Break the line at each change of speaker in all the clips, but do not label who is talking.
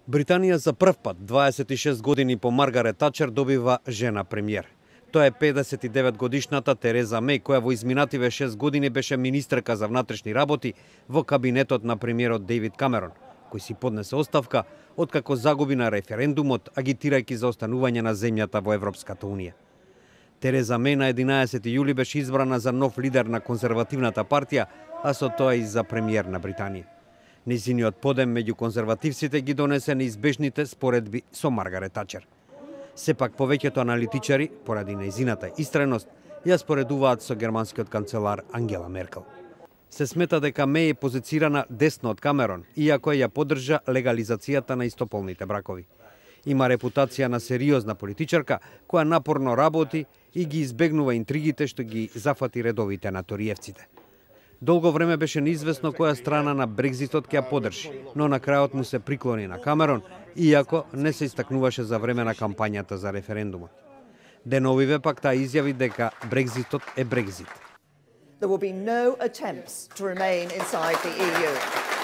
Британија за прв пат, 26 години по Маргарет Тачер, добива жена премиер. Тоа е 59-годишната Тереза Меј, која во изминативе 6 години беше министерка за внатрешни работи во кабинетот на премиерот Дејвид Камерон, кој си поднесе оставка откако загуби на референдумот, агитирајќи за останување на земјата во Европската унија. Тереза Меј на 11 јули беше избрана за нов лидер на конзервативната партија, а со тоа и за премиер на Британија. Незиниот подем меѓу конзервативците ги донесе неизбежните споредби со Маргарет Тачер. Сепак повеќето аналитичари, поради нејзината истреност, ја споредуваат со германскиот канцелар Ангела Меркел. Се смета дека Меј е позицирана десно од Камерон, иако ја поддржа легализацијата на истополните бракови. Има репутација на сериозна политичарка, која напорно работи и ги избегнува интригите што ги зафати редовите наториевците. Долго време беше неизвестно која страна на Брекзитот ќе ја поддржи, но на крајот му се приклони на Камерон, иако не се истакнуваше за време на кампањата за референдумот. Деновиве пак таа изјави дека Брекзитот е Брекзит.
There will be no attempts to remain inside the EU.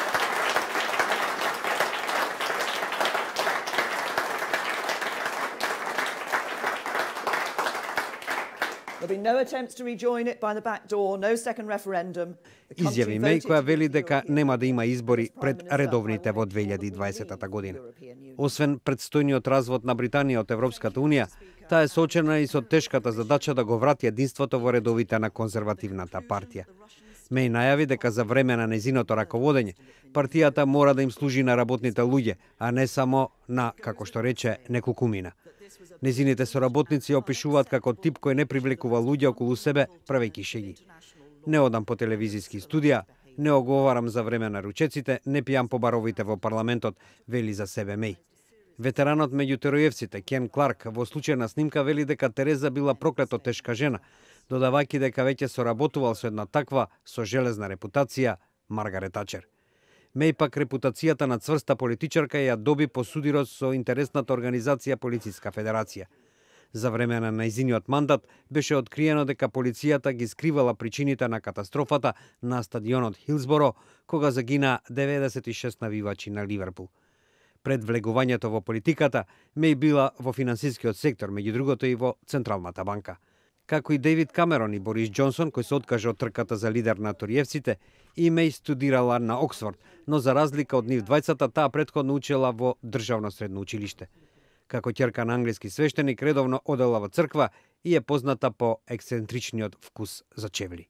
There'll be no attempts to rejoin it by the back door, no second referendum.
Изјави Меј, која вели дека нема да има избори пред редовните во 2020 година. Освен предстојниот развод на Британија од Европската унија, таа е соочена и со тешката задача да го врати единството во редовите на конзервативната партија. Меј најави дека за време на незиното раководење, партијата мора да им служи на работните луѓе, а не само на, како што рече, неколкумина. Незините соработници опишуваат како тип кој не привлекува луѓе околу себе, правејќи шеги. Не одам по телевизиски студија, не оговарам за време на ручеците, не пијам по баровите во парламентот, вели за себе Меј. Ветеранот меѓу тероевците Кен Кларк во случајна снимка вели дека Тереза била проклето тешка жена, додавајќи дека веќе соработувал со една таква со железна репутација Маргарет Тачер. Меј пак репутацијата на цврста политичарка ја доби по судирот со интересната организација Полициска федерација. За време на нејзиниот мандат беше откриено дека полицијата ги скривала причините на катастрофата на стадионот Хилсборо, кога загина 96 навивачи на Ливерпул. Пред влегувањето во политиката, Меј била во финансискиот сектор, меѓу другото и во Централната банка. Како и Дејвид Камерон и Борис Џонсон, кој се откажа од трката за лидер на ториевците, и Меј студирала на Оксфорд, но за разлика од нив двајцата, таа претходно учела во државно средно училиште. Како ќерка на англиски свештеник, редовно одела во црква и е позната по ексцентричниот вкус за чевли.